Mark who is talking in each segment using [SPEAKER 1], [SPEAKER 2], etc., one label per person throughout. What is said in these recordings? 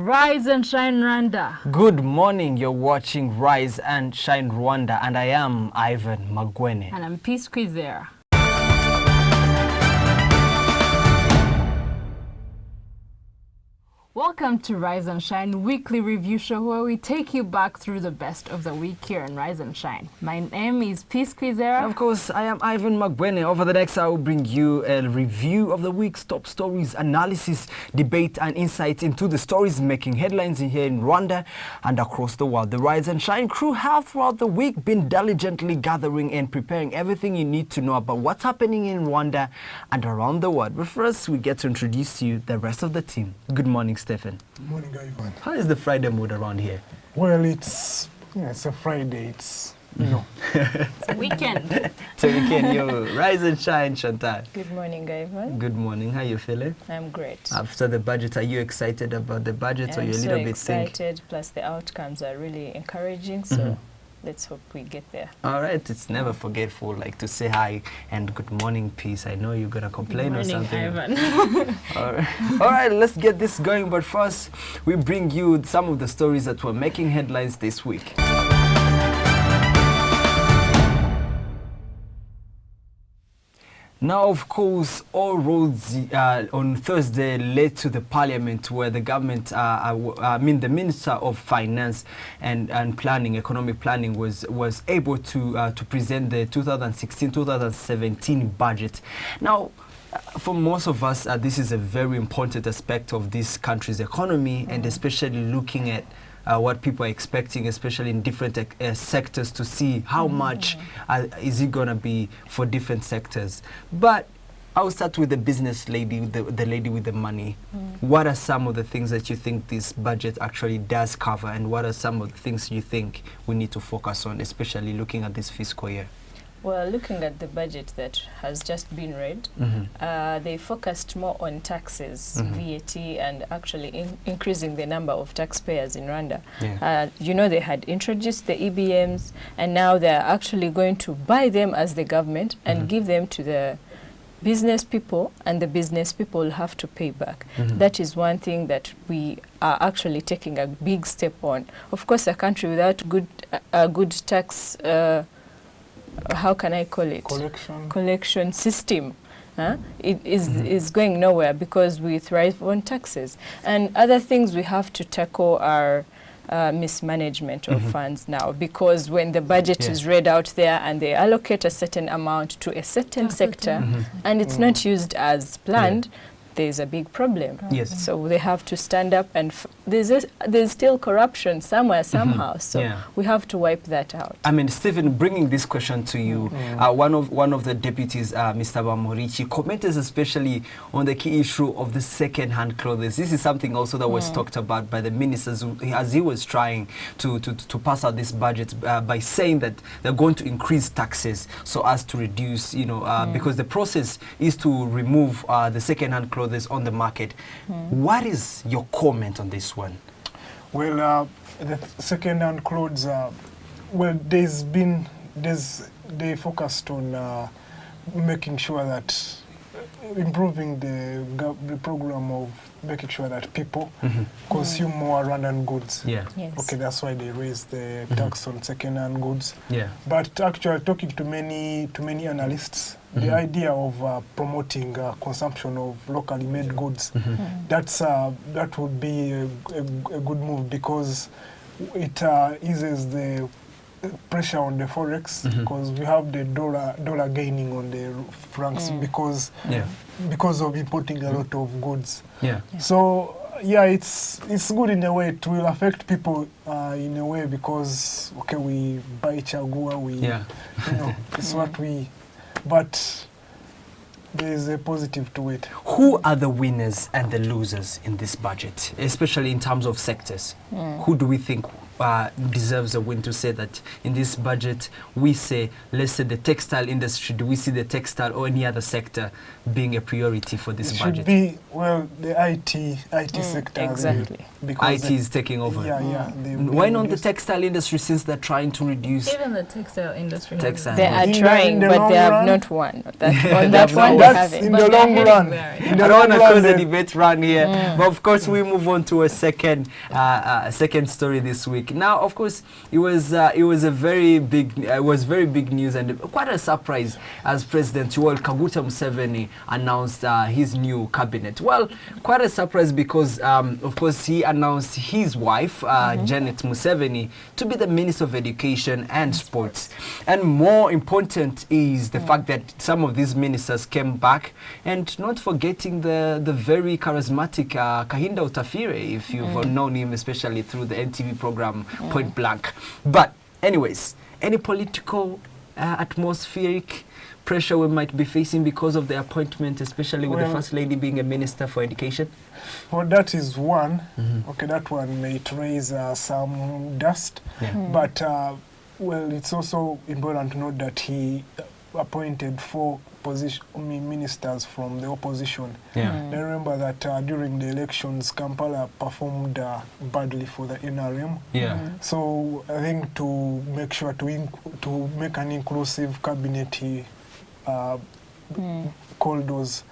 [SPEAKER 1] Rise and Shine Rwanda.
[SPEAKER 2] Good morning, you're watching Rise and Shine Rwanda, and I am Ivan Magwene.
[SPEAKER 1] And I'm Peace Kwizera. Welcome to Rise and Shine weekly review show where we take you back through the best of the week here in Rise and Shine. My name is Peace Kwizera.
[SPEAKER 2] Of course, I am Ivan Magwene. Over the next hour, I will bring you a review of the week's top stories, analysis, debate, and insights into the stories making headlines in here in Rwanda and across the world. The Rise and Shine crew have throughout the week been diligently gathering and preparing everything you need to know about what's happening in Rwanda and around the world. But first, we get to introduce to you the rest of the team. Good morning, Stephen.
[SPEAKER 3] Good morning, Ivan.
[SPEAKER 2] How is the Friday mood around here?
[SPEAKER 3] Well, it's a Friday. It's
[SPEAKER 1] It's a weekend.
[SPEAKER 2] So we can you Rise and Shine, Chantal.
[SPEAKER 4] Good morning, Ivan.
[SPEAKER 2] Good morning. How you feeling?
[SPEAKER 4] I'm great.
[SPEAKER 2] After the budget, are you excited about the budget, or you're a little bit
[SPEAKER 4] excited. Plus, the outcomes are really encouraging. So let's hope we get there.
[SPEAKER 2] All right. It's never forgetful, like to say hi and good morning, Peace. I know you're gonna complain or something.
[SPEAKER 1] Ivan.
[SPEAKER 2] All right. All right. Let's get this going. But first, we bring you some of the stories that were making headlines this week. Now, of course, all roads on Thursday led to the parliament where the government, the Minister of Finance and Planning, Economic Planning, was able to present the 2016-2017 budget. Now, for most of us, this is a very important aspect of this country's economy, and especially looking at what people are expecting, especially in different sectors, to see how much is it going to be for different sectors. But I'll start with the business lady, the lady with the money. What are some of the things that you think this budget actually does cover, and what are some of the things you think we need to focus on, especially looking at this fiscal year?
[SPEAKER 4] Well, looking at the budget that has just been read, they focused more on taxes, VAT, and actually increasing the number of taxpayers in Rwanda.
[SPEAKER 2] Yeah.
[SPEAKER 4] They had introduced the EBMs, and now they're actually going to buy them as the government and give them to the business people, and the business people will have to pay back. That is one thing that we are actually taking a big step on. Of course, a country without good tax how can I call it? Collection system. It is going nowhere because we thrive on taxes. And other things we have to tackle are mismanagement of funds now, because when the budget is read out there and they allocate a certain amount to a certain sector and it's not used as planned, there's a big problem.
[SPEAKER 2] Yes.
[SPEAKER 4] So they have to stand up, and there's still corruption somewhere, somehow. So we have to wipe that out.
[SPEAKER 2] I mean, Stephen, bringing this question to you, one of the deputies, Mr. Bamorichi, commented especially on the key issue of the second-hand clothes. This is something also that was talked about by the ministers as he was trying to pass out this budget by saying that they're going to increase taxes so as to reduce, because the process is to remove the second-hand clothes on the market. What is your comment on this one?
[SPEAKER 3] Well, the second-hand clothes, they focused on making sure that improving the program of making sure that people consume more Rwandan goods.
[SPEAKER 2] Yeah.
[SPEAKER 4] Yes.
[SPEAKER 3] Okay, that's why they raised the tax on second-hand goods.
[SPEAKER 2] Yeah.
[SPEAKER 3] But actually, talking to many analysts, the idea of promoting consumption of locally made goods, that would be a good move, because it eases the pressure on the forex, because we have the dollar gaining on the francs because of importing a lot of goods. Yeah. So it's good in a way. It will affect people in a way, because we buy chagua, it's what we. But there is a positive to it.
[SPEAKER 2] Who are the winners and the losers in this budget, especially in terms of sectors? Who do we think deserves a win to say that in this budget we say, let's say the textile industry, do we see the textile or any other sector being a priority for this budget?
[SPEAKER 3] Should be, well, the IT sector.
[SPEAKER 4] Exactly.
[SPEAKER 3] Because
[SPEAKER 2] IT is taking over.
[SPEAKER 3] Why
[SPEAKER 2] Why not the textile industry, since they're trying to reduce?
[SPEAKER 1] Even the textile industry.
[SPEAKER 2] Textile.
[SPEAKER 4] They are
[SPEAKER 3] In the
[SPEAKER 4] trying, but
[SPEAKER 3] long
[SPEAKER 4] they have
[SPEAKER 3] run,
[SPEAKER 4] not won. On that one, they
[SPEAKER 3] that's
[SPEAKER 4] haven't.
[SPEAKER 3] in
[SPEAKER 1] But
[SPEAKER 3] the
[SPEAKER 1] they're
[SPEAKER 3] long
[SPEAKER 1] heading
[SPEAKER 3] run.
[SPEAKER 1] there,
[SPEAKER 3] In
[SPEAKER 2] I
[SPEAKER 3] the
[SPEAKER 2] don't
[SPEAKER 3] long
[SPEAKER 2] want to
[SPEAKER 3] run,
[SPEAKER 2] cause a
[SPEAKER 3] they-
[SPEAKER 2] debate run here, but of course we move on to a second story this week. Now, of course, it was very big news and quite a surprise as President Yoweri Kaguta Museveni announced his new cabinet. Well, quite a surprise because of course he announced his wife Janet Museveni to be the Minister of Education and Sports. And more important is the fact that some of these ministers came back, and not forgetting the very charismatic Kahinda Utafire, if you've known him, especially through the NTV program Point Blank. But anyways, any political atmospheric pressure we might be facing because of the appointment, especially with the First Lady being a Minister for Education?
[SPEAKER 3] Well, that is one. Okay, that one may raise some dust. But, well, it's also important to note that he appointed 4 ministers from the opposition. I remember that during the elections, Kampala performed badly for the NRM. So I think to make sure to make an inclusive cabinet, he called those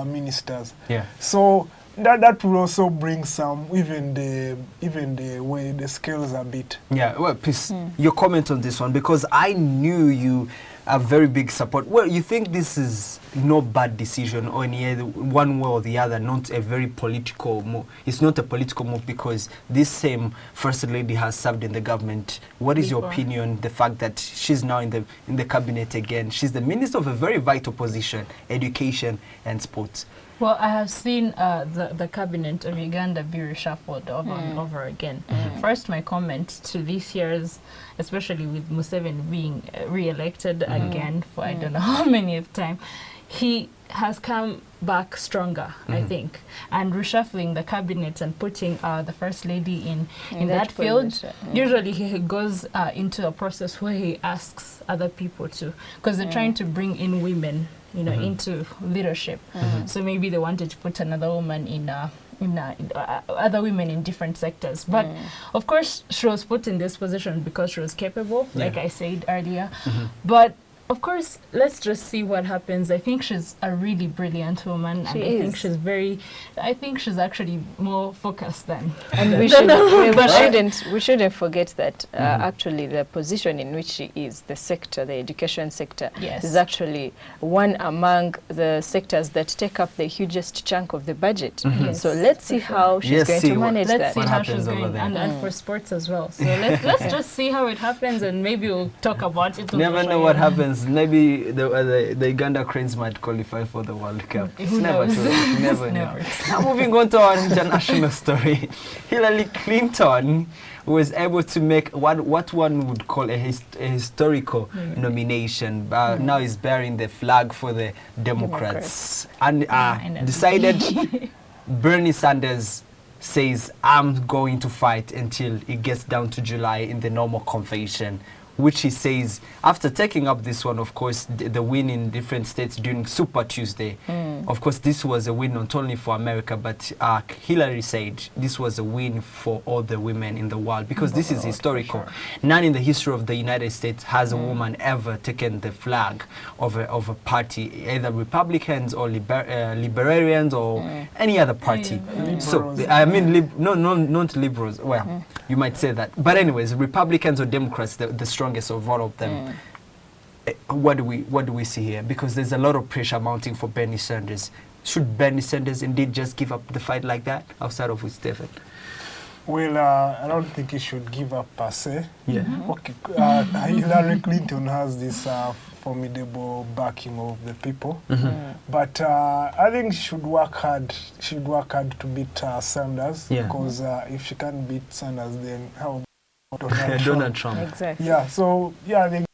[SPEAKER 3] ministers. So that will also bring some, even the way the scales a bit.
[SPEAKER 2] Well, please, your comment on this one, because I knew you a very big support. Well, you think this is no bad decision, or in either one way or the other, not a very political move? It's not a political move because this same First Lady has served in the government. What is your opinion, the fact that she's now in the cabinet again? She's the Minister of a very vital position, Education and Sports.
[SPEAKER 1] Well, I have seen the cabinet of Uganda be reshuffled over and over again. First, my comment to this year's, especially with Museveni being re-elected again for I don't know how many time, he has come back stronger, I think. And reshuffling the cabinet and putting the First Lady in that field, usually he goes into a process where he asks other people to, because they're trying to bring in women, you know, into leadership. So maybe they wanted to put another woman in other women in different sectors. But of course, she was put in this position because she was capable, like I said earlier. But of course, let's just see what happens. I think she's a really brilliant woman, and I think she's actually more focused than.
[SPEAKER 4] And we shouldn't forget that actually the position in which she is, the sector, the education sector, is actually one among the sectors that take up the hugest chunk of the budget. So let's see how she's going to manage that.
[SPEAKER 1] Let's see how she's going, and for sports as well. So let's just see how it happens, and maybe we'll talk about it.
[SPEAKER 2] Never know what happens. Maybe the Uganda Cranes might qualify for the World Cup.
[SPEAKER 1] Who knows?
[SPEAKER 2] You never know. Now moving on to our international story. Hillary Clinton was able to make what one would call a historical nomination. Now is bearing the flag for the Democrats. And decided Bernie Sanders says, I'm going to fight until it gets down to July in the normal convention, which he says, after taking up this one, of course, the win in different states during Super Tuesday. Of course, this was a win not only for America, but Hillary said this was a win for all the women in the world, because this is historical. Sure. None in the history of the United States has a woman ever taken the flag of a party, either Republicans or Libertarians or any other party. So, I mean, not liberals. Well, you might say that. But anyways, Republicans or Democrats, the strongest of all of them. What do we see here? Because there's a lot of pressure mounting for Bernie Sanders. Should Bernie Sanders indeed just give up the fight like that, outside of with Stephen?
[SPEAKER 3] Well, I don't think he should give up per se. Okay, Hillary Clinton has this formidable backing of the people, but I think she should work hard. She should work hard to beat Sanders, because if she can't beat Sanders, then how about
[SPEAKER 2] Donald Trump?
[SPEAKER 4] Exactly.
[SPEAKER 3] Yeah. So I think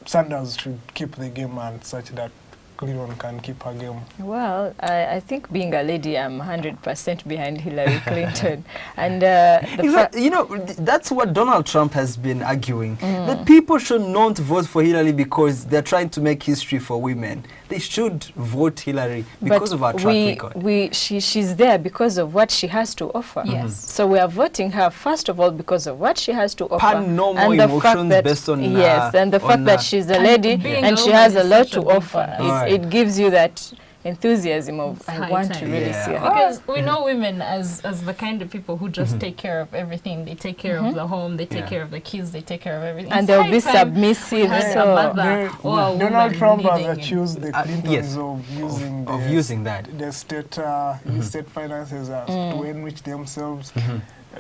[SPEAKER 3] Sanders should keep the game and such that Clinton can keep her game?
[SPEAKER 4] Well, I think being a lady, I'm 100% behind Hillary Clinton. And
[SPEAKER 2] you know, that's what Donald Trump has been arguing, that people should not vote for Hillary because they're trying to make history for women. They should vote Hillary because of her track record.
[SPEAKER 4] She's there because of what she has to offer.
[SPEAKER 1] Yes.
[SPEAKER 4] So we are voting her, first of all, because of what she has to offer.
[SPEAKER 2] No more emotions based on
[SPEAKER 4] yes, and the fact that she's a lady and she has a lot to offer. It gives you that enthusiasm of I want to really see her.
[SPEAKER 1] Because we know women as the kind of people who just take care of everything. They take care of the home, they take care of the kids, they take care of everything.
[SPEAKER 4] And they'll be submissive.
[SPEAKER 3] Donald Trump has accused the Clintons of using the state finances to enrich themselves.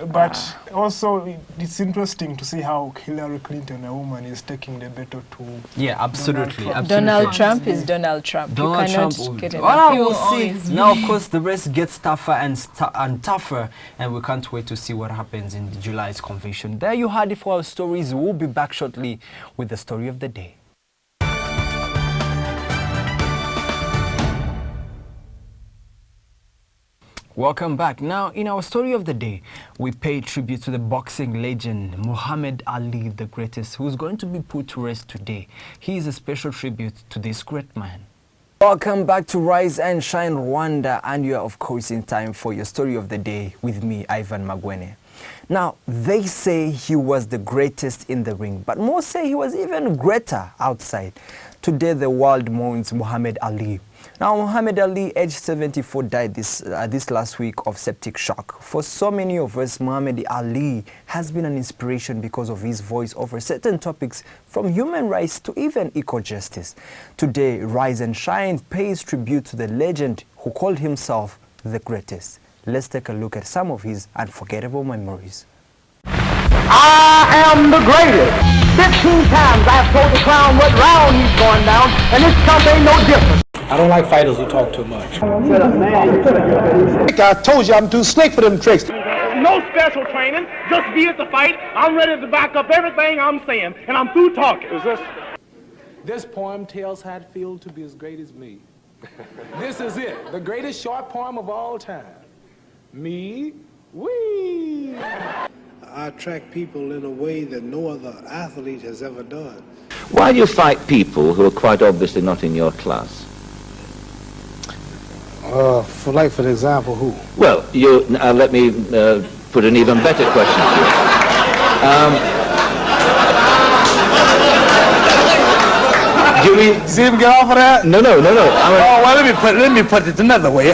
[SPEAKER 3] But also, it's interesting to see how Hillary Clinton, a woman, is taking the battle to
[SPEAKER 2] absolutely.
[SPEAKER 4] Donald Trump is Donald Trump.
[SPEAKER 2] Donald
[SPEAKER 4] you
[SPEAKER 2] Trump
[SPEAKER 4] cannot get enough.
[SPEAKER 2] Well, we'll see. Now, of course, the race gets tougher and tougher, and we can't wait to see what happens in July's convention. There you had it for our stories. We'll be back shortly with the story of the day. Welcome back. Now, in our story of the day, we pay tribute to the boxing legend Muhammad Ali, the greatest, who's going to be put to rest today. He is a special tribute to this great man. Welcome back to Rise and Shine Rwanda, and you are, of course, in time for your story of the day with me, Ivan Magwene. Now, they say he was the greatest in the ring, but most say he was even greater outside. Today, the world mourns Muhammad Ali. Now, Muhammad Ali, aged 74, died this last week of septic shock. For so many of us, Muhammad Ali has been an inspiration because of his voice over certain topics, from human rights to even equal justice. Today, Rise and Shine pays tribute to the legend who called himself the greatest. Let's take a look at some of his unforgettable memories.
[SPEAKER 5] I am the greatest. 15 times I've told the clown what round he's going down, and this stuff ain't no different.
[SPEAKER 6] I don't like fighters who talk too much.
[SPEAKER 5] Shut up, man. I told you I'm too slick for them tricks.
[SPEAKER 7] No special training, just be at the fight. I'm ready to back up everything I'm saying, and I'm through talking.
[SPEAKER 6] This poem tells how it feels to be as great as me. This is it, the greatest short poem of all time. Me, we.
[SPEAKER 8] I attract people in a way that no other athlete has ever done.
[SPEAKER 9] Why do you fight people who are quite obviously not in your class?
[SPEAKER 8] For example, who?
[SPEAKER 9] Well, let me put an even better question to you. Do you mean?
[SPEAKER 8] See him get off of that?
[SPEAKER 9] No.
[SPEAKER 8] Well, let me put it another way.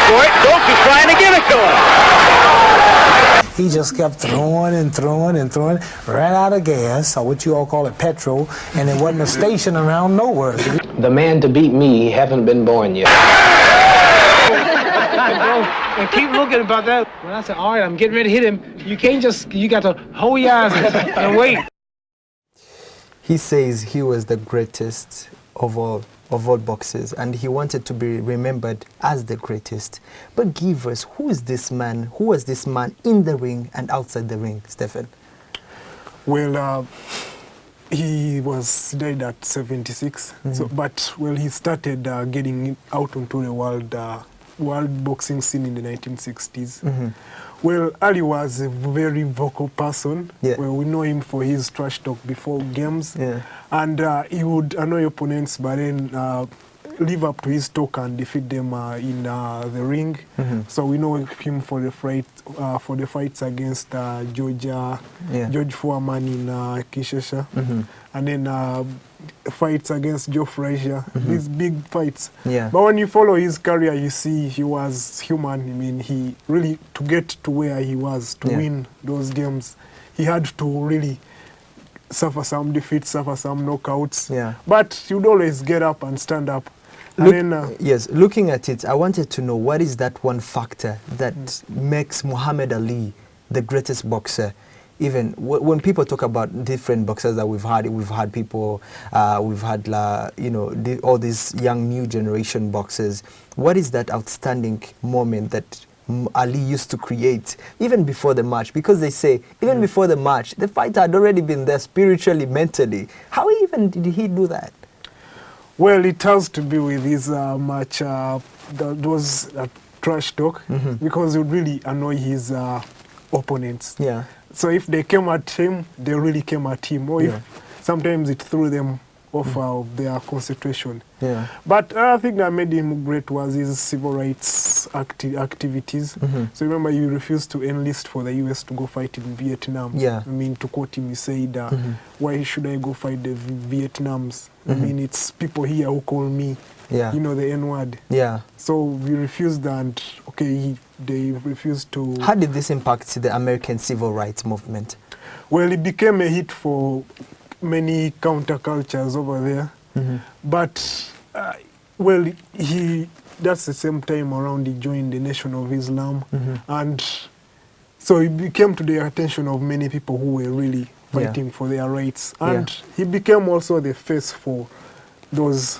[SPEAKER 7] For it, Coach is trying to give it to him.
[SPEAKER 8] He just kept throwing and throwing and throwing, ran out of gas, or what you all call it, petrol, and there wasn't a station around nowhere.
[SPEAKER 6] The man to beat me haven't been born yet.
[SPEAKER 10] And keep looking about that. When I said, all right, I'm getting ready to hit him, you got to hold your eyes and wait.
[SPEAKER 2] He says he was the greatest of all boxers, and he wanted to be remembered as the greatest. But give us, who was this man in the ring and outside the ring, Stephen?
[SPEAKER 3] Well, he was died at 76, but he started getting out onto the world boxing scene in the 1960s. Well, Ali was a very vocal person. Well, we know him for his trash talk before games. And he would annoy opponents, but then live up to his talk and defeat them in the ring. So we know him for the fights against George Foreman in Kinshasa. And then fights against Joe Frazier, these big fights. But when you follow his career, you see he was human. I mean, he really, to get to where he was, to win those games, he had to really suffer some defeats, suffer some knockouts. But he would always get up and stand up.
[SPEAKER 2] Looking at it, I wanted to know, what is that one factor that makes Muhammad Ali the greatest boxer? Even when people talk about different boxers that we've had people, we've had all these young new generation boxers. What is that outstanding moment that
[SPEAKER 11] Ali used to create even before the match, because they say even before the match the fighter had already been there spiritually, mentally. How even did he do that?
[SPEAKER 3] Well, it has to be with his match. That was trash talk, because it would really annoy his opponents.
[SPEAKER 11] Yeah.
[SPEAKER 3] So if they came at him, they really came at him. Or if sometimes it threw them off of their concentration.
[SPEAKER 11] Yeah.
[SPEAKER 3] But I think that made him great was his civil rights activities. So remember, he refused to enlist for the US to go fight in Vietnam.
[SPEAKER 11] Yeah.
[SPEAKER 3] I mean, to quote him, he said, why should I go fight the Vietnams? I mean, it's people here who call me, you know, the N-word.
[SPEAKER 11] Yeah.
[SPEAKER 3] So we refused, and they refused to...
[SPEAKER 11] How did this impact the American civil rights movement?
[SPEAKER 3] Well, it became a hit for many countercultures over there. But, well, that's the same time around he joined the Nation of Islam. And so it became to the attention of many people who were really fighting for their rights. And he became also the face for those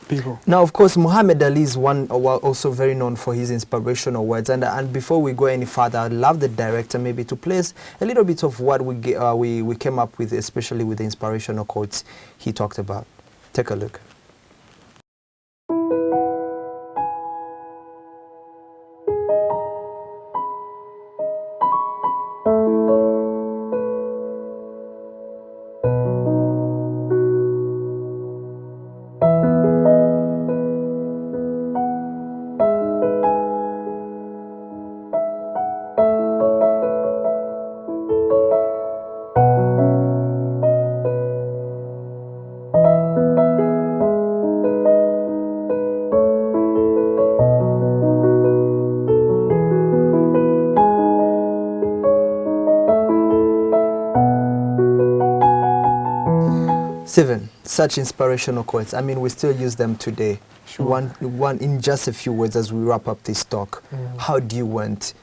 [SPEAKER 3] people.
[SPEAKER 11] Now, of course, Muhammad Ali is also very known for his inspirational words. And before we go any further, I'd love the director maybe to play us a little bit of what we came up with, especially with the inspirational quotes he talked about. Take a look. Steven, such inspirational quotes. I mean, we still use them today.
[SPEAKER 3] Sure.
[SPEAKER 11] One in just a few words as we wrap up this talk. How do you want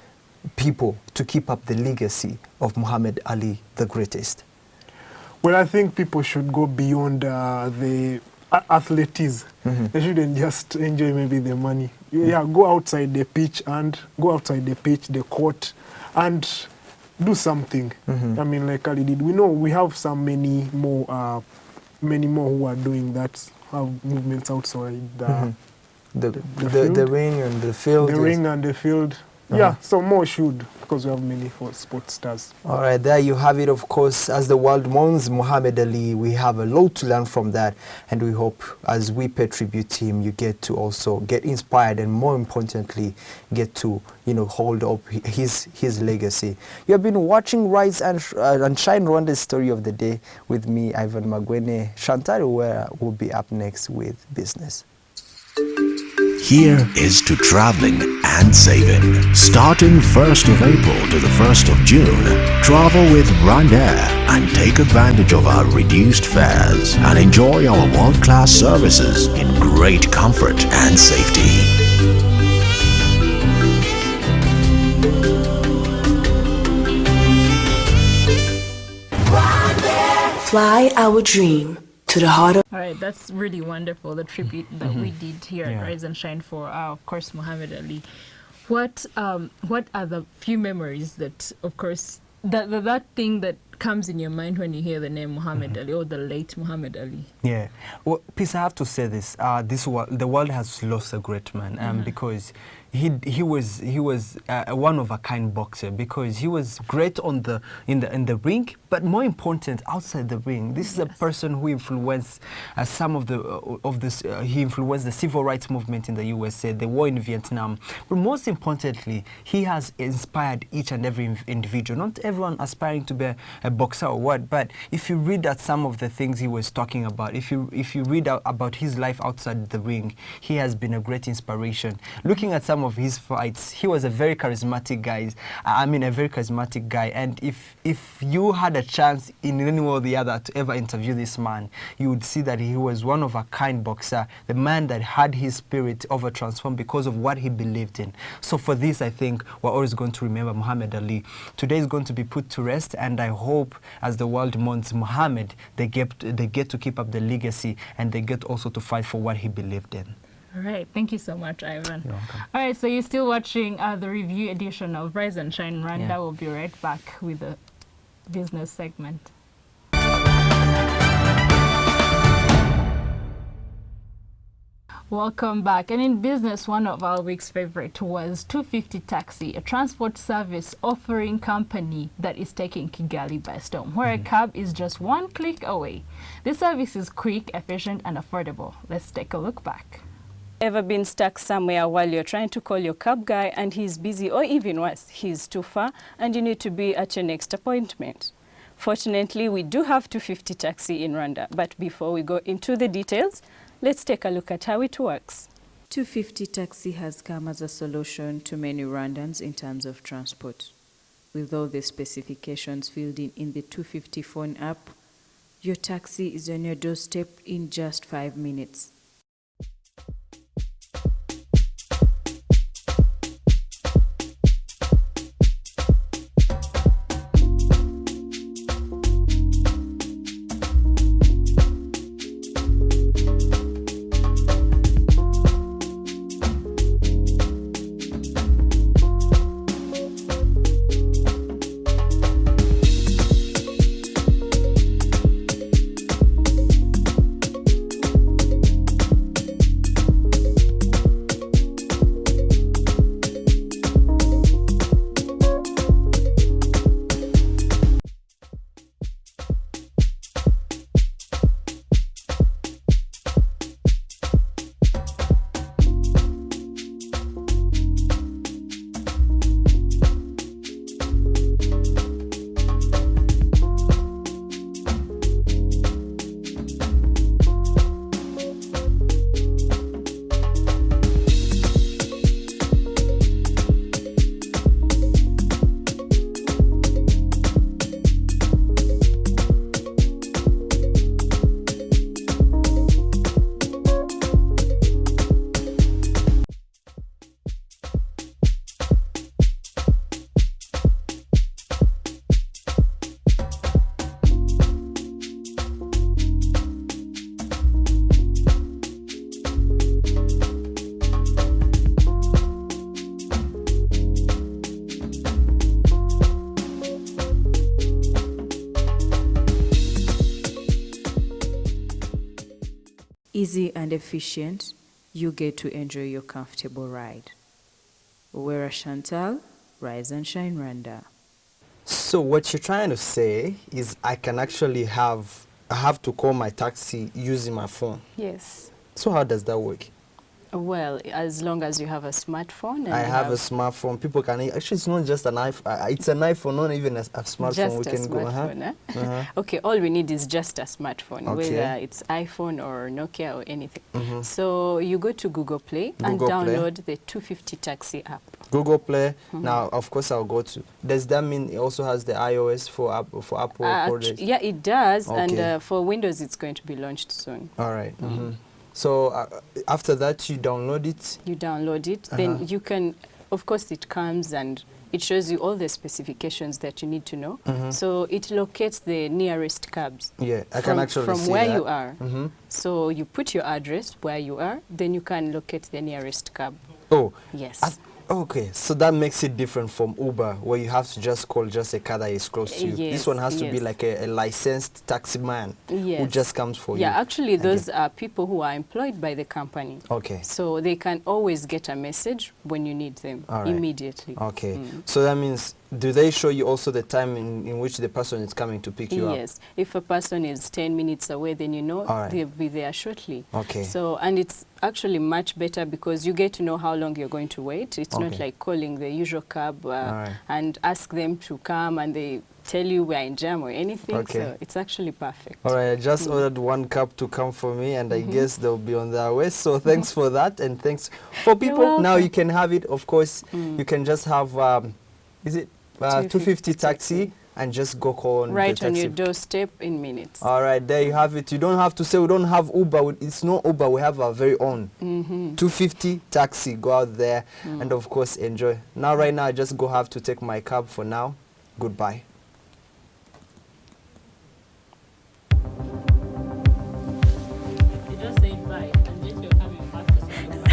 [SPEAKER 11] people to keep up the legacy of Muhammad Ali, the greatest?
[SPEAKER 3] Well, I think people should go beyond the athletics. They shouldn't just enjoy maybe the money. Go outside the pitch, the court, and do something. I mean, like Ali did. We know we have many more who are doing that, have movements outside the
[SPEAKER 11] ring and the field.
[SPEAKER 3] The ring and the field. Yeah, so more should, because we have many sports stars.
[SPEAKER 11] All right, there you have it. Of course, as the world mourns Muhammad Ali, we have a lot to learn from that, and we hope as we pay tribute to him, you get to also get inspired, and more importantly, get to hold up his legacy. You have been watching Rise and Shine Rwanda's story of the day with me, Ivan Magwene. Chantal will be up next with business.
[SPEAKER 12] Here is to traveling and saving. Starting 1st of April to the 1st of June, travel with RwandAir and take advantage of our reduced fares and enjoy our world-class services in great comfort and safety.
[SPEAKER 13] Fly our dream to the heart of...
[SPEAKER 1] All right, that's really wonderful, the tribute that we did here at Rise and Shine for, of course, Muhammad Ali. What are the few memories that, of course, that thing that comes in your mind when you hear the name Muhammad Ali or the late Muhammad Ali?
[SPEAKER 2] Yeah, well, Peace, I have to say this. The world has lost a great man because he was a one-of-a-kind boxer, because he was great in the ring, but more important, outside the ring. This is a person who influenced he influenced the civil rights movement in the USA, the war in Vietnam. But most importantly, he has inspired each and every individual. Not everyone aspiring to be a boxer or what, but if you read at some of the things he was talking about, if you read about his life outside the ring, he has been a great inspiration. Looking at some of his fights, he was a very charismatic guy. And if you had a chance in any way or the other to ever interview this man, you would see that he was one of a kind boxer, the man that had his spirit over transformed because of what he believed in. So for this, I think we're always going to remember Muhammad Ali. Today is going to be put to rest, and I hope as the world mourns Muhammad, they get to keep up the legacy, and they get also to fight for what he believed in.
[SPEAKER 1] All right, thank you so much, Ivan.
[SPEAKER 2] You're welcome.
[SPEAKER 1] All right, so you're still watching the review edition of Rise and Shine Rwanda.
[SPEAKER 2] Yeah.
[SPEAKER 1] We'll be right back with the business segment. Welcome back. And in business, one of our week's favorite was 250 Taxi, a transport service offering company that is taking Kigali by storm, where a cab is just one click away. This service is quick, efficient, and affordable. Let's take a look back.
[SPEAKER 4] Ever been stuck somewhere while you're trying to call your cab guy and he's busy, or even worse, he's too far and you need to be at your next appointment? Fortunately, we do have 250 Taxi in Rwanda, but before we go into the details, let's take a look at how it works.
[SPEAKER 14] 250 Taxi has come as a solution to many Rwandans in terms of transport. With all the specifications filled in the 250 phone app, your taxi is on your doorstep in just 5 minutes. Easy and efficient, you get to enjoy your comfortable ride. We're Chantal, Rise and Shine Rwanda.
[SPEAKER 11] So what you're trying to say is I have to call my taxi using my phone.
[SPEAKER 4] Yes.
[SPEAKER 11] So how does that work?
[SPEAKER 4] Well, as long as you have a smartphone. And
[SPEAKER 11] I have a smartphone. People can actually, it's not just an iPhone. It's an iPhone, not even a smartphone.
[SPEAKER 4] Just
[SPEAKER 11] we
[SPEAKER 4] a
[SPEAKER 11] can
[SPEAKER 4] smartphone,
[SPEAKER 11] go.
[SPEAKER 4] Okay, all we need is just a smartphone,
[SPEAKER 11] Okay.
[SPEAKER 4] whether it's iPhone or Nokia or anything. So you go to Google Play and
[SPEAKER 11] Google Play.
[SPEAKER 4] download the 250 Taxi app.
[SPEAKER 11] Google Play. Now, of course, I'll go to. Does that mean it also has the iOS for Apple products?
[SPEAKER 4] Yeah, it does,
[SPEAKER 11] Okay.
[SPEAKER 4] and for Windows, it's going to be launched soon.
[SPEAKER 11] All right. So after that, you download it.
[SPEAKER 4] You download it, then you can, of course, it comes and it shows you all the specifications that you need to know. So it locates the nearest cabs.
[SPEAKER 11] Yeah, I can actually
[SPEAKER 4] from
[SPEAKER 11] see
[SPEAKER 4] where
[SPEAKER 11] that.
[SPEAKER 4] you are. So you put your address where you are, then you can locate the nearest cab.
[SPEAKER 11] Oh.
[SPEAKER 4] Yes.
[SPEAKER 11] Okay, so that makes it different from Uber, where you have to just call just a car that is close to you.
[SPEAKER 4] Yes,
[SPEAKER 11] This one has to be
[SPEAKER 4] yes.
[SPEAKER 11] like a licensed taxi man who just comes for you.
[SPEAKER 4] Yeah, actually, those are people who are employed by the company.
[SPEAKER 11] Okay.
[SPEAKER 4] So they can always get a message when you need them
[SPEAKER 11] All right.
[SPEAKER 4] immediately.
[SPEAKER 11] Okay. So that means, do they show you also the time in which the person is coming to pick you up?
[SPEAKER 4] Yes. If a person is 10 minutes away, then you know
[SPEAKER 11] All right.
[SPEAKER 4] they'll be there shortly.
[SPEAKER 11] Okay.
[SPEAKER 4] So, and it's actually much better because you get to know how long you're going to wait. It's not like calling the usual cab and ask them to come and they tell you we're in jam or anything.
[SPEAKER 11] Okay.
[SPEAKER 4] So it's actually perfect.
[SPEAKER 11] All right, I just ordered one cab to come for me, and I guess they'll be on their way. So thanks for that, and thanks for people. Now you can have it. Of course, you can just have, is it 250 taxi, and just go call on
[SPEAKER 4] right
[SPEAKER 11] the
[SPEAKER 4] on
[SPEAKER 11] taxi.
[SPEAKER 4] your doorstep in minutes.
[SPEAKER 11] All right, there you have it. You don't have to say we don't have Uber. It's not Uber. We have our very own 250 taxi. Go out there and of course enjoy. Now, right now, I just have to take my cab for now. Goodbye.
[SPEAKER 1] You just say bye, and then you're coming back to say goodbye.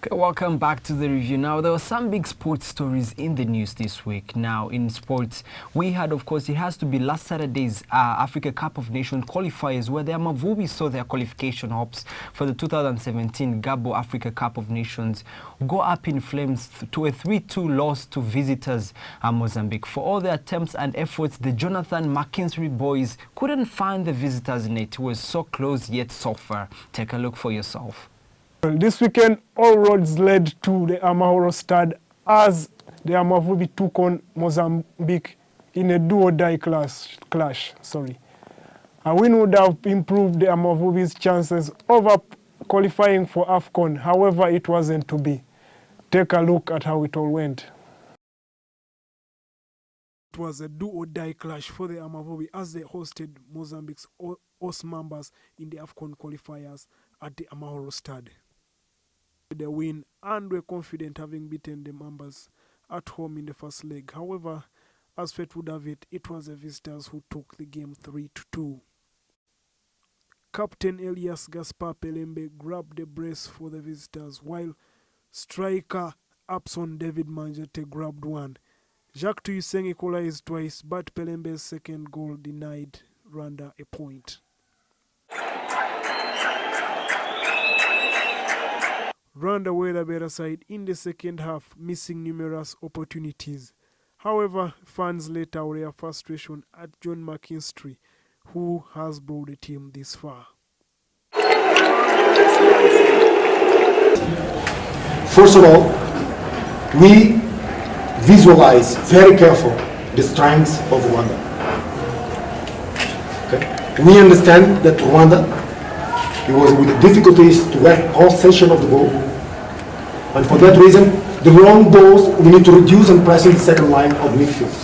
[SPEAKER 2] Okay, welcome back to the review. Now, there were some big sports stories in the news this week. Now, in sports, we had, of course, it has to be last Saturday's Africa Cup of Nations qualifiers, where the Amavubi saw their qualification hopes for the 2017 Gabo Africa Cup of Nations go up in flames to a 3-2 loss to visitors Mozambique. For all their attempts and efforts, the Jonathan McKinstry boys couldn't find the visitors' net. It was so close yet so far. Take a look for yourself.
[SPEAKER 3] Well, this weekend, all roads led to the Amahoro Stade as the Amavubi took on Mozambique in a do-or-die clash. A win would have improved the Amavubi's chances of qualifying for AFCON. However, it wasn't to be. Take a look at how it all went. It was a do-or-die clash for the Amavubi as they hosted Mozambique's host members in the AFCON qualifiers at the Amahoro Stade. The win and were confident having beaten the members at home in the first leg. However, as fate would have it, it was the visitors who took the game 3-2. Captain Elias Gaspar Pelembe grabbed the brace for the visitors, while striker Abson David Manjete grabbed one. Jacques Tuyiseng equalized twice, but Pelembe's second goal denied Rwanda a point. Rwanda were the better side in the second half, missing numerous opportunities. However, fans let out their frustration at John McKinstry, who has brought the team this far.
[SPEAKER 15] First of all, we visualize very careful the strengths of Rwanda. Okay? We understand that Rwanda, it was with difficulties to get possession of the ball. And for that reason, the long balls we need to reduce and press in the second line of midfield.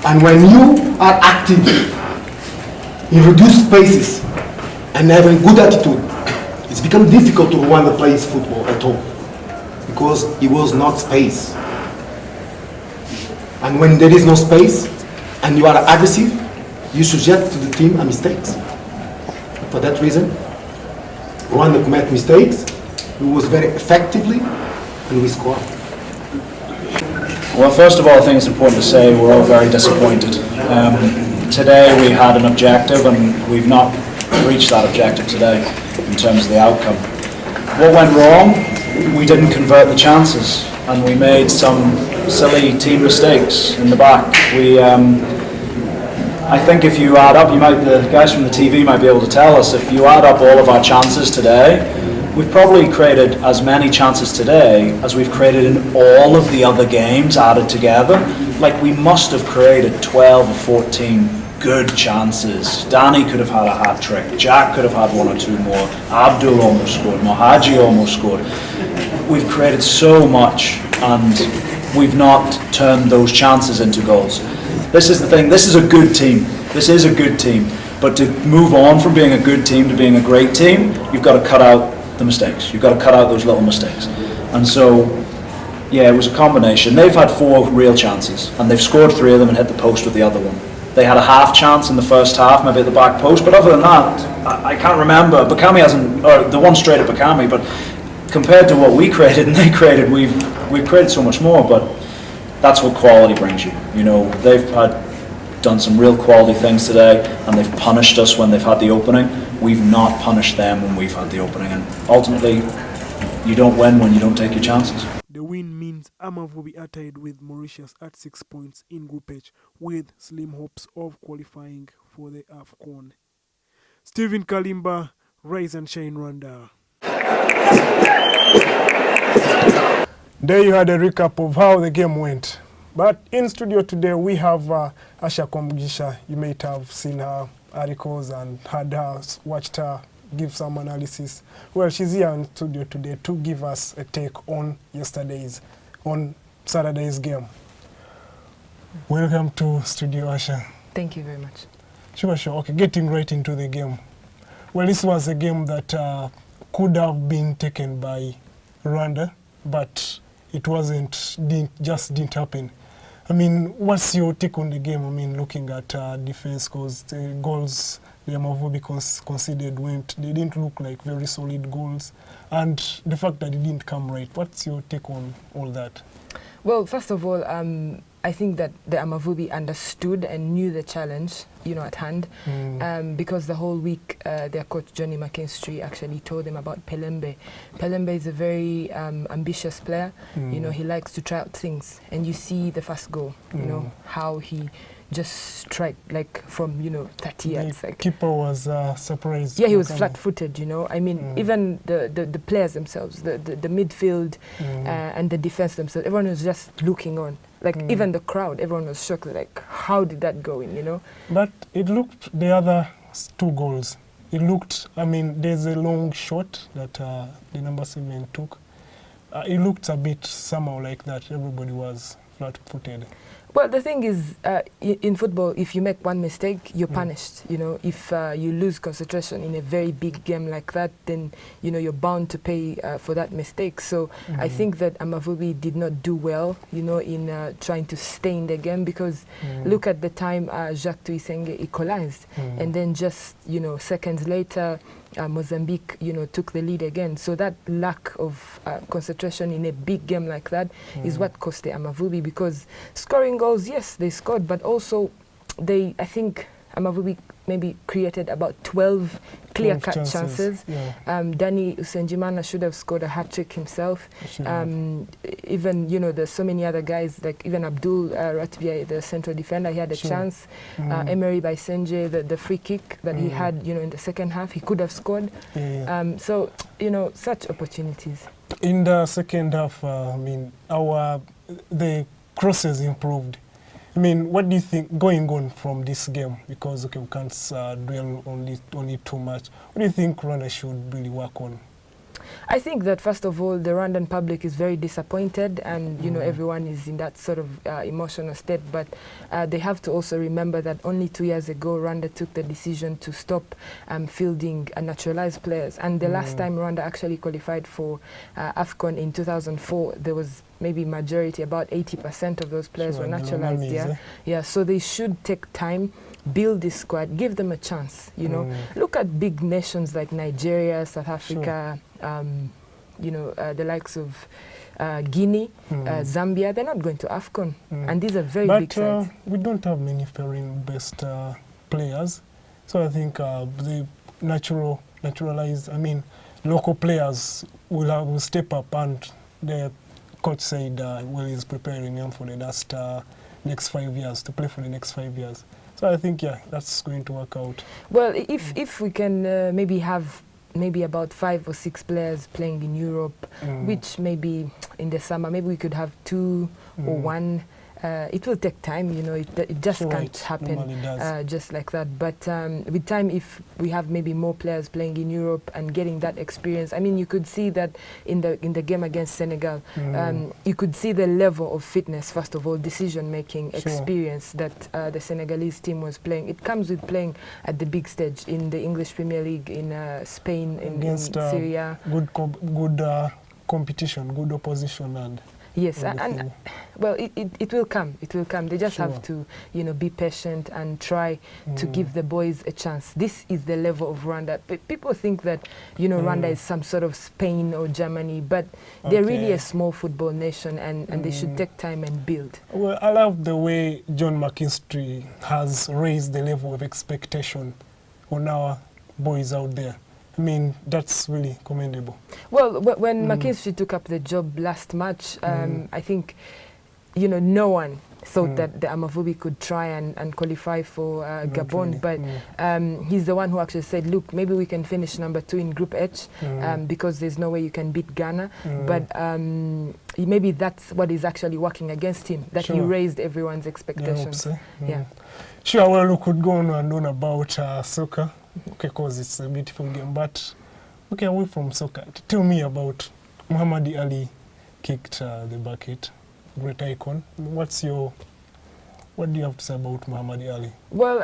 [SPEAKER 15] And when you are active in reduced spaces and having good attitude, it's become difficult to Rwanda plays football at all because it was not space. And when there is no space and you are aggressive, you subject to the team a mistakes. For that reason, Rwanda commit mistakes. We was very effectively, and we scored.
[SPEAKER 16] Well, first of all, I think it's important to say we're all very disappointed. Today we had an objective, and we've not reached that objective today in terms of the outcome. What went wrong? We didn't convert the chances, and we made some silly team mistakes in the back. I think if you add up, the guys from the TV might be able to tell us, if you add up all of our chances today, we've probably created as many chances today as we've created in all of the other games added together. Like, we must have created 12 or 14 good chances. Danny could have had a hat trick. Jack could have had one or two more. Abdul almost scored. Mohaji almost scored. We've created so much and we've not turned those chances into goals. This is the thing. This is a good team. This is a good team. But to move on from being a good team to being a great team, you've got to cut out the mistakes. You've got to cut out those little mistakes. And so, yeah, it was a combination. They've had 4 real chances, and they've scored 3 of them and hit the post with the other one. They had a half chance in the first half, maybe at the back post, but other than that, I can't remember. Bakami hasn't, or the one straight at Bakami, but compared to what we created and they created, we've created so much more, but that's what quality brings you. You know, they've done some real quality things today, and they've punished us when they've had the opening. We've not punished them when we've had the opening, and ultimately, you don't win when you don't take your chances.
[SPEAKER 3] The win means Amavubi are tied with Mauritius at 6 points in Group H, with slim hopes of qualifying for the AFCON. Stephen Kalimba, Rise and Shine Rwanda. There you had a recap of how the game went. But in studio today we have Asha Komgisha. You might have seen her articles and had her, watched her give some analysis. Well, she's here in studio today to give us a take on Saturday's game. Welcome to studio, Asha.
[SPEAKER 17] Thank you very much.
[SPEAKER 3] Sure. Okay, getting right into the game. Well, this was a game that could have been taken by Rwanda, but it wasn't, didn't happen. I mean, what's your take on the game? I mean, looking at defense goals the Amavubi conceded they didn't look like very solid goals, and the fact that it didn't come right. What's your take on all that?
[SPEAKER 17] Well, first of all, I think that the Amavubi understood and knew the challenge, at hand, because the whole week their coach Johnny McKinstry actually told them about Pelembe. Pelembe is a very ambitious player. He likes to try out things, and you see the first goal. How he just struck like from 30 yards.
[SPEAKER 3] The keeper was surprised.
[SPEAKER 17] Yeah, he was flat-footed. I mean, even the players themselves, the midfield and the defense themselves, everyone was just looking on. Like even the crowd, everyone was shocked. Like, how did that go in?
[SPEAKER 3] But it looked the other two goals. It looked. I mean, there's a long shot that the number 7 took. It looked a bit somehow like that. Everybody was flat-footed.
[SPEAKER 17] Well, the thing is, in football, if you make one mistake, you're punished. If you lose concentration in a very big game like that, then you're bound to pay for that mistake. So I think that Amavubi did not do well, in trying to stay in the game, because look at the time Jacques Tuisenge equalized, and then just seconds later. Mozambique, took the lead again. So that lack of concentration in a big game like that is what cost the Amavubi, because scoring goals, yes, they scored, but also I think Amavubi maybe created about 12 clear-cut chances.
[SPEAKER 3] Yeah.
[SPEAKER 17] Danny Usenjimana should have scored a hat-trick himself. Even, there's so many other guys, like even Abdul Ratbia, the central defender, he had a chance. Emery by Senje, the free kick that he had, in the second half, he could have scored. So, such opportunities.
[SPEAKER 3] In the second half, the crosses improved. What do you think going on from this game? Because, we can't dwell on it too much. What do you think Rwanda should really work on?
[SPEAKER 17] I think that, first of all, the Rwandan public is very disappointed, and, everyone is in that sort of emotional state. But they have to also remember that only 2 years ago, Rwanda took the decision to stop fielding naturalized players. And the last time Rwanda actually qualified for AFCON in 2004, there was maybe majority, about 80% of those players were naturalized. Yeah, so they should take time, build this squad, give them a chance. Look at big nations like Nigeria, South Africa, the likes of Guinea, Zambia. They're not going to AFCON, and these are very big sides.
[SPEAKER 3] We don't have many foreign best players, so I think the naturalized, local players will step up, and the coach said, he's preparing them for the next 5 years, to play for the next 5 years. So I think, that's going to work out.
[SPEAKER 17] Well, if we can maybe have about 5 or 6 players playing in Europe, which maybe in the summer, maybe we could have 2 or 1. It will take time, it just can't happen just like that. But with time, if we have maybe more players playing in Europe and getting that experience, you could see that in the game against Senegal, you could see the level of fitness, first of all, decision-making, experience that the Senegalese team was playing. It comes with playing at the big stage in the English Premier League, in Spain, in Syria.
[SPEAKER 3] Good competition, good opposition, and
[SPEAKER 17] yes, and well, it will come. It will come. They just have to, be patient and try to give the boys a chance. This is the level of Rwanda. People think that, Rwanda is some sort of Spain or Germany, but they're really a small football nation, and they should take time and build.
[SPEAKER 3] Well, I love the way John McKinstry has raised the level of expectation on our boys out there. That's really commendable.
[SPEAKER 17] Well, when McKinstry took up the job last March, I think, no one thought that the Amavubi could try and qualify for Gabon, but he's the one who actually said, look, maybe we can finish number 2 in Group H, because there's no way you can beat Ghana. But maybe that's what is actually working against him, that he raised everyone's expectations.
[SPEAKER 3] Sure, well, we could go on and on about soccer, because it's a beautiful game. But, away from soccer, tell me about Muhammad Ali kicked the bucket. Great icon. What do you have to say about Muhammad Ali?
[SPEAKER 17] Well,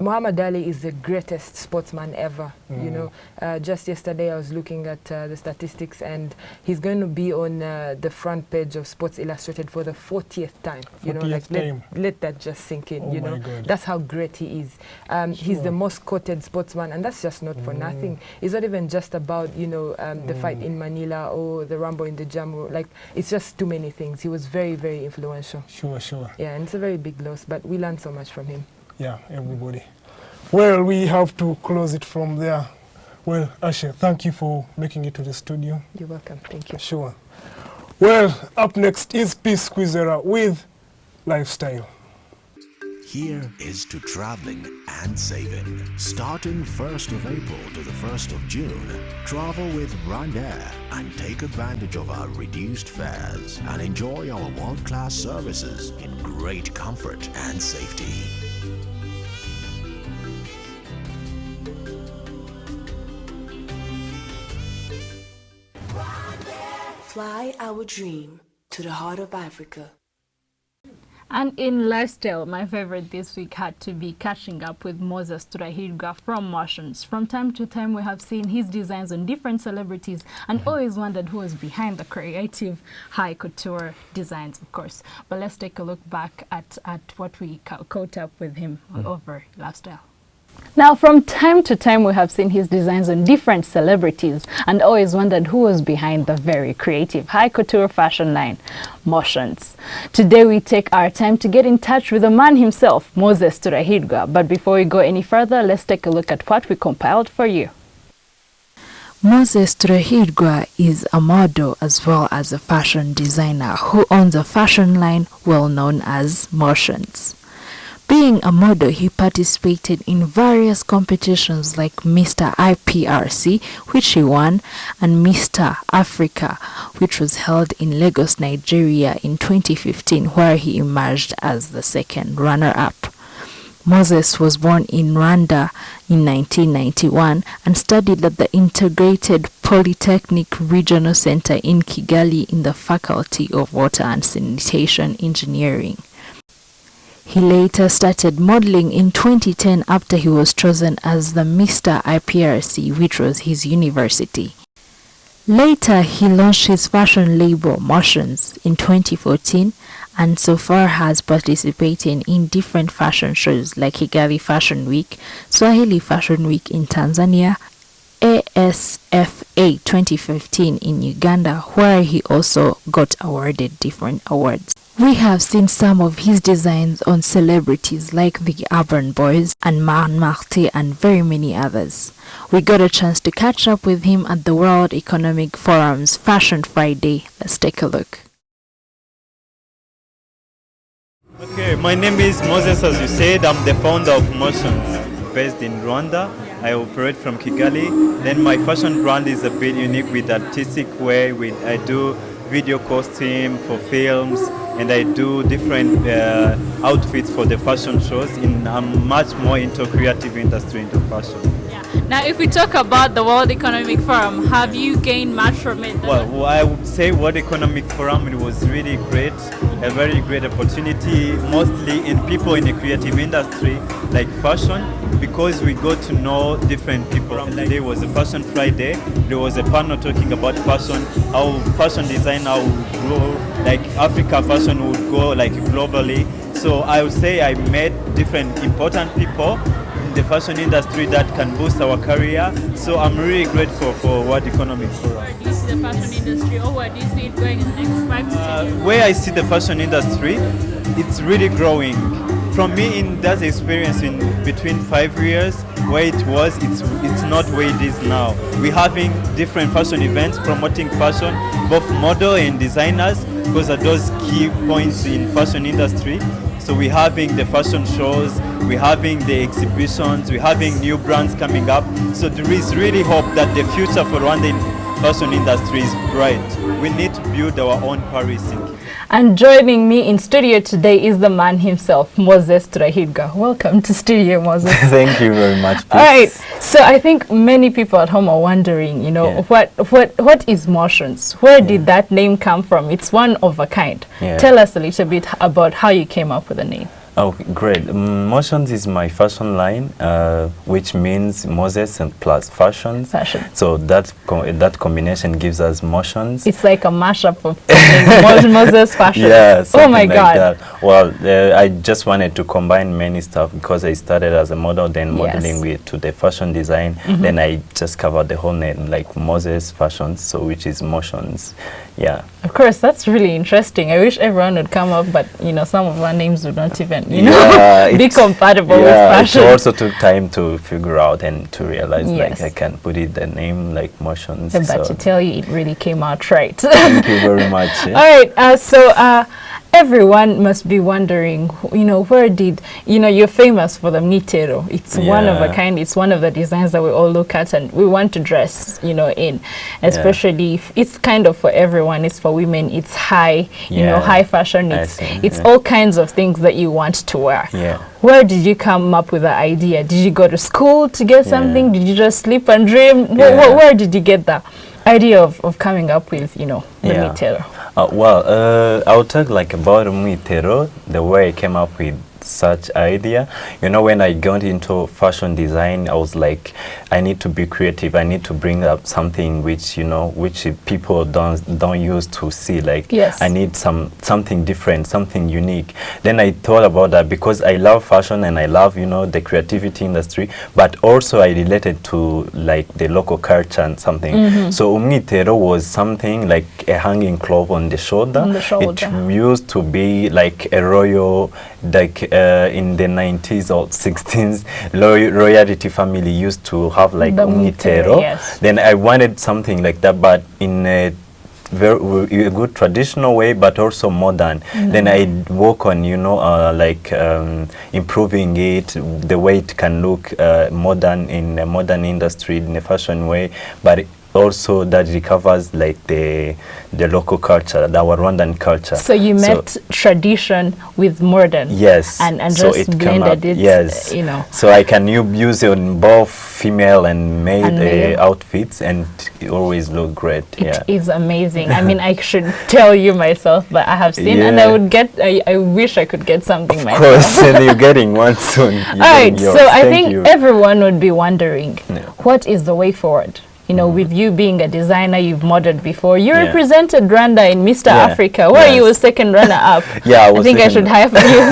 [SPEAKER 17] Muhammad Ali is the greatest sportsman ever. You know, just yesterday I was looking at the statistics, and he's going to be on the front page of Sports Illustrated for the 40th time. You know, like let that just sink in. You know, that's how great he is. He's the most quoted sportsman, and that's just not for nothing. It's not even just about, you know, the fight in Manila or the Rambo in the Jammu. Like, it's just too many things. He was very, very influential.
[SPEAKER 3] Sure.
[SPEAKER 17] Yeah, and it's a very big loss, but we learned so much from him.
[SPEAKER 3] Yeah, everybody. Well, we have to close it from there. Well, Asha, thank you for making it to the studio.
[SPEAKER 17] You're welcome. Thank you.
[SPEAKER 3] Sure. Well, up next is Peace Quizera with Lifestyle.
[SPEAKER 12] Here is to traveling and saving. Starting 1st of April to the 1st of June, travel with Rwandair and take advantage of our reduced fares and enjoy our world-class services in great comfort and safety.
[SPEAKER 13] Fly our dream to the heart of Africa.
[SPEAKER 1] And in lifestyle, my favorite this week had to be catching up with Moses Turahirwa from Moshions. From time to time, we have seen his designs on different celebrities and always wondered who was behind the creative high couture designs, of course. But let's take a look back at what we caught up with him over lifestyle. Now, from time to time, we have seen his designs on different celebrities and always wondered who was behind the very creative high couture fashion line, Moshions. Today, we take our time to get in touch with the man himself, Moses Turahirwa. But before we go any further, let's take a look at what we compiled for you.
[SPEAKER 14] Moses Turahirwa is a model as well as a fashion designer who owns a fashion line well known as Moshions. Being a model, he participated in various competitions like Mr. IPRC, which he won, and Mr. Africa, which was held in Lagos, Nigeria in 2015, where he emerged as the second runner-up. Moses was born in Rwanda in 1991 and studied at the Integrated Polytechnic Regional Center in Kigali in the Faculty of Water and Sanitation Engineering. He later started modeling in 2010 after he was chosen as the Mr. IPRC, which was his university. Later, he launched his fashion label, Moshions, in 2014, and so far has participated in different fashion shows like Kigali Fashion Week, Swahili Fashion Week in Tanzania, ASFA 2015 in Uganda, where he also got awarded different awards. We have seen some of his designs on celebrities like the Urban Boys and Martin and very many others. We got a chance to catch up with him at the World Economic Forum's Fashion Friday. Let's take a look.
[SPEAKER 18] Okay, my name is Moses, as you said. I'm the founder of Moshions, based in Rwanda. I operate from Kigali. Then my fashion brand is a bit unique with artistic way. I do video costume for films, and I do different outfits for the fashion shows. I'm much more into creative industry, into fashion.
[SPEAKER 1] Yeah. Now, if we talk about the World Economic Forum, have you gained much from it?
[SPEAKER 18] Well, I would say World Economic Forum, it was really great, a very great opportunity, mostly in people in the creative industry, like fashion, because we got to know different people. There was a Fashion Friday, there was a panel talking about fashion, how fashion designer would grow, like Africa fashion would go like globally. So I would say I met different important people in the fashion industry that can boost our career. So I'm really grateful for World Economic Forum.
[SPEAKER 1] Where do you see the fashion industry, or where do you see it going in the next 5 to 10 years?
[SPEAKER 18] Where I see the fashion industry, it's really growing. From me, in that experience in between 5 years, where it was, it's not where it is now. We're having different fashion events promoting fashion, both model and designers, because of those key points in fashion industry. So we're having the fashion shows, we're having the exhibitions, we're having new brands coming up. So there is really hope that the future for Rwandan fashion industry is bright. We need to build our own Paris in Kigali.
[SPEAKER 1] And joining me in studio today is the man himself, Moses Turahirwa. Welcome to studio, Moses.
[SPEAKER 19] Thank you very much. Please.
[SPEAKER 1] All right. So I think many people at home are wondering, you know, what is Moshions? Where did that name come from? It's one of a kind. Tell us a little bit about how you came up with the name.
[SPEAKER 19] Oh, great. Moshions is my fashion line, which means Moses and plus fashions.
[SPEAKER 1] Fashion.
[SPEAKER 19] So that combination gives us Moshions.
[SPEAKER 1] It's like a mashup of Moses fashion.
[SPEAKER 19] Yeah,
[SPEAKER 1] oh my
[SPEAKER 19] like
[SPEAKER 1] God.
[SPEAKER 19] That. Well, I just wanted to combine many stuff because I started as a model, then modeling with to the fashion design. Then I just covered the whole name like Moses fashions, so which is Moshions. Yeah.
[SPEAKER 1] Of course, that's really interesting. I wish everyone would come up, but you know, some of our names would not even, be compatible with fashion.
[SPEAKER 19] It also took time to figure out and to realize like I can put it the name like Moshions.
[SPEAKER 1] But to tell you, it really came out right.
[SPEAKER 19] Thank you very much.
[SPEAKER 1] All right. So everyone must be wondering, where did, you're famous for the mitero. It's one of a kind. It's one of the designs that we all look at and we want to dress, in, especially if it's kind of for everyone. It's for women. It's high, high fashion. It's all kinds of things that you want to wear. Where did you come up with the idea? Did you go to school to get something? Did you just sleep and dream? Where did you get the idea of coming up with, the mitero?
[SPEAKER 19] I'll talk like about mitero, the way I came up with such idea. When I got into fashion design, I was like, I need to be creative. I need to bring up something which which people don't use to see. Like I need something different, something unique. Then I thought about that because I love fashion and I love the creativity industry, but also I related to like the local culture and something. So mitero was something like a hanging cloth on the shoulder. It used to be like a royal, like in the 90s or 16s, royalty family used to have like mitero. Then I wanted something like that, but in a very good traditional way, but also modern. Then I work on improving it, the way it can look modern in a modern industry, in a fashion way, but also that recovers like the local culture, our Rwandan culture.
[SPEAKER 1] So you met tradition with modern.
[SPEAKER 19] Yes.
[SPEAKER 1] And
[SPEAKER 19] so
[SPEAKER 1] just blended it.
[SPEAKER 19] Yes. So I can use it on both female and male outfits, and it always look great.
[SPEAKER 1] It is amazing. I mean, I should tell you myself, but I have seen, and I would get. I wish I could get something myself.
[SPEAKER 19] Of course, and you're getting one soon.
[SPEAKER 1] All right. So I think everyone would be wondering, what is the way forward? With you being a designer, you've modeled before. You represented Rwanda in Mr. Africa, where you were second runner-up.
[SPEAKER 19] I
[SPEAKER 1] think I should hire for you.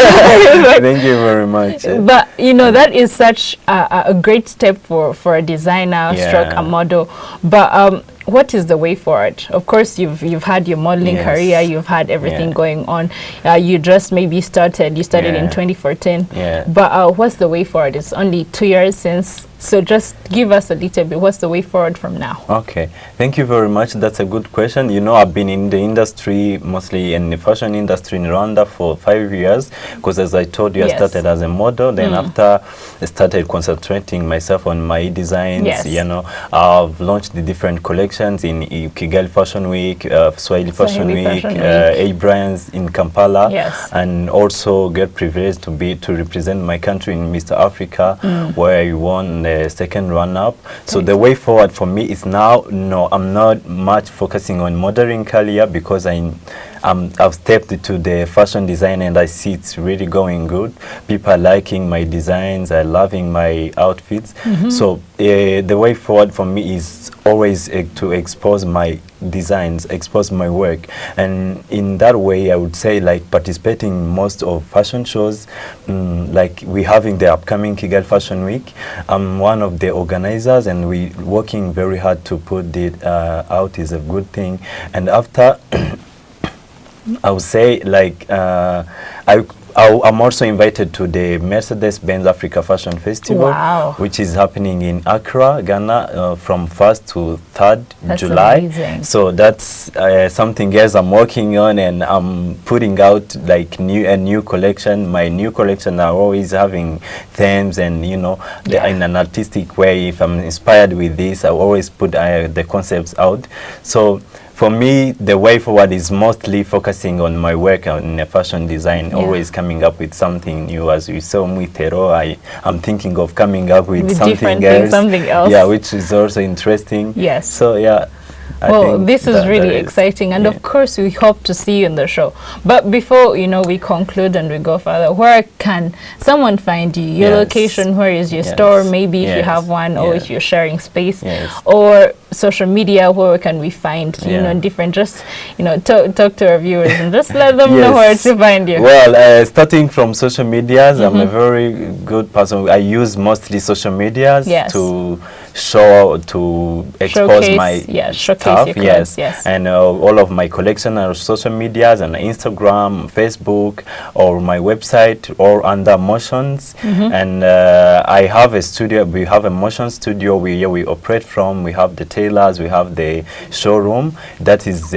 [SPEAKER 19] Thank you very much.
[SPEAKER 1] But, that is such a great step for a designer, stroke a model. But what is the way forward? Of course, you've had your modeling career, you've had everything going on. You just maybe started. You started in 2014. But what's the way forward? It's only 2 years since. So just give us a little bit. What's the way forward from now?
[SPEAKER 19] Okay, thank you very much. That's a good question. I've been in the industry, mostly in the fashion industry in Rwanda for 5 years. Because as I told you, I started as a model. Then after I started concentrating myself on my designs, I've launched the different collections in Kigali Fashion Week, Swahili Fashion Week, A-Brands in Kampala, and also get privileged to represent my country in Mr. Africa, where I won the second run-up. So the way forward for me is now, I'm not much focusing on modeling career because I've stepped into the fashion design and I see it's really going good. People are liking my designs, are loving my outfits. So the way forward for me is always to expose my designs, expose my work, and in that way I would say like participating in most of fashion shows, like we having the upcoming Kigali Fashion Week. I'm one of the organizers and we working very hard to put it out is a good thing. And after I would say like I'm also invited to the Mercedes-Benz Africa Fashion Festival, which is happening in Accra, Ghana, from 1st to 3rd July.
[SPEAKER 1] Amazing.
[SPEAKER 19] So that's something else I'm working on, and I'm putting out like a new collection. My new collection are always having themes, and in an artistic way. If I'm inspired with this, I always put the concepts out. So for me, the way forward is mostly focusing on my work in fashion design, always coming up with something new. As you saw mitero, I'm thinking of coming up with something else.
[SPEAKER 1] Something else.
[SPEAKER 19] Yeah, which is also interesting.
[SPEAKER 1] Yes.
[SPEAKER 19] So
[SPEAKER 1] Well, this is really exciting, and of course we hope to see you in the show. But before we conclude and we go further, where can someone find you? Your location, where is your store? Maybe if you have one, or if you're sharing space, or social media, where can we find different? Just talk to our viewers and just let them know where to find you.
[SPEAKER 19] Well, starting from social medias, I'm a very good person. I use mostly social medias to show, to expose my stuff. And all of my collection are social medias and Instagram, Facebook, or my website, or under Moshions. And I have a studio. We have a motion studio where we operate from. We have the tailors. We have the showroom that is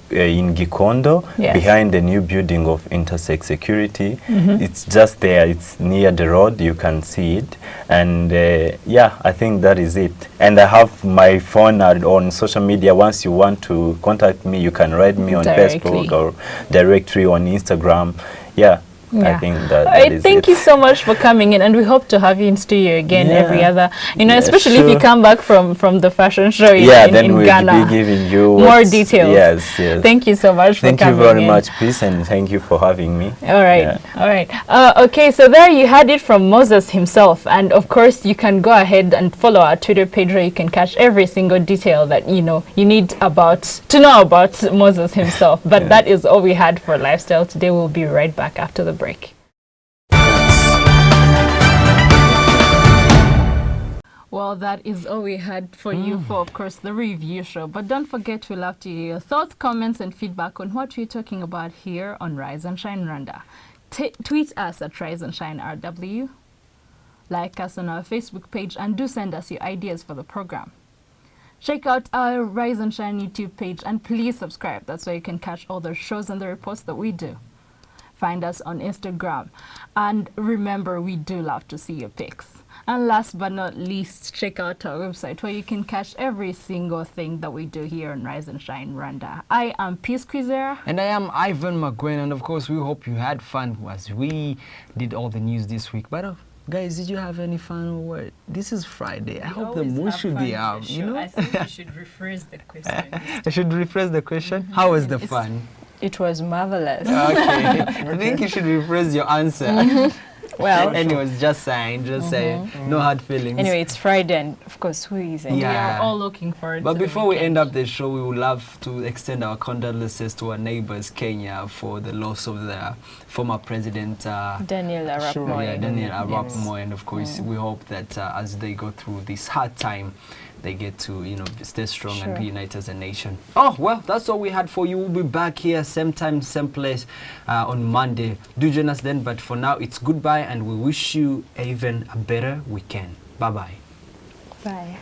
[SPEAKER 19] in Gikondo, behind the new building of Intersex Security. It's just there. It's near the road. You can see it. And I think that is it. And I have my phone on social media. Once you want to contact me, you can write me on Facebook or directly on Instagram. I think that is
[SPEAKER 1] Thank you so much for coming in, and we hope to have you in studio again every other, especially if you come back from the fashion show in
[SPEAKER 19] then we'll
[SPEAKER 1] Ghana.
[SPEAKER 19] Be giving you
[SPEAKER 1] more details.
[SPEAKER 19] Yes.
[SPEAKER 1] Thank you so much for coming in.
[SPEAKER 19] Thank you very much, peace, and thank you for having me.
[SPEAKER 1] All right. Okay, so there you had it from Moses himself, and of course you can go ahead and follow our Twitter page where you can catch every single detail that you need to know about Moses himself. But that is all we had for Lifestyle today. We'll be right back after the break. Well, that is all we had for you for, of course, the review show. But don't forget, we love to hear your thoughts, comments, and feedback on what we're talking about here on Rise and Shine Rwanda. Tweet us at Rise and Shine RW. Like us on our Facebook page, and do send us your ideas for the program. Check out our Rise and Shine YouTube page, and please subscribe. That's where you can catch all the shows and the reports that we do. Find us on Instagram. And remember, we do love to see your pics. And last but not least, check out our website where you can catch every single thing that we do here on Rise and Shine Rwanda. I am Peace Quizera.
[SPEAKER 2] And I am Ivan McGuinn. And of course, we hope you had fun as we did all the news this week. But guys, did you have any final word? This is Friday. I hope the mood should be out.
[SPEAKER 1] I think you should rephrase the question.
[SPEAKER 2] I should rephrase the question? How was the fun?
[SPEAKER 4] It was marvelous.
[SPEAKER 2] Okay. I think you should rephrase your answer.
[SPEAKER 4] Well,
[SPEAKER 2] anyways, just saying, no hard feelings.
[SPEAKER 4] Anyway, it's Friday, and of course, who isn't?
[SPEAKER 1] We are all looking forward
[SPEAKER 2] But
[SPEAKER 1] to
[SPEAKER 2] before we end up the show, we would love to extend our condolences to our neighbors, Kenya, for the loss of their former president,
[SPEAKER 4] Daniel Arap Moi.
[SPEAKER 2] Daniel Arap Moi, and of course, we hope that as they go through this hard time, they get to, stay strong and reunite as a nation. Oh, well, that's all we had for you. We'll be back here, same time, same place on Monday. Do join us then, but for now, it's goodbye, and we wish you even a better weekend. Bye-bye.
[SPEAKER 4] Bye.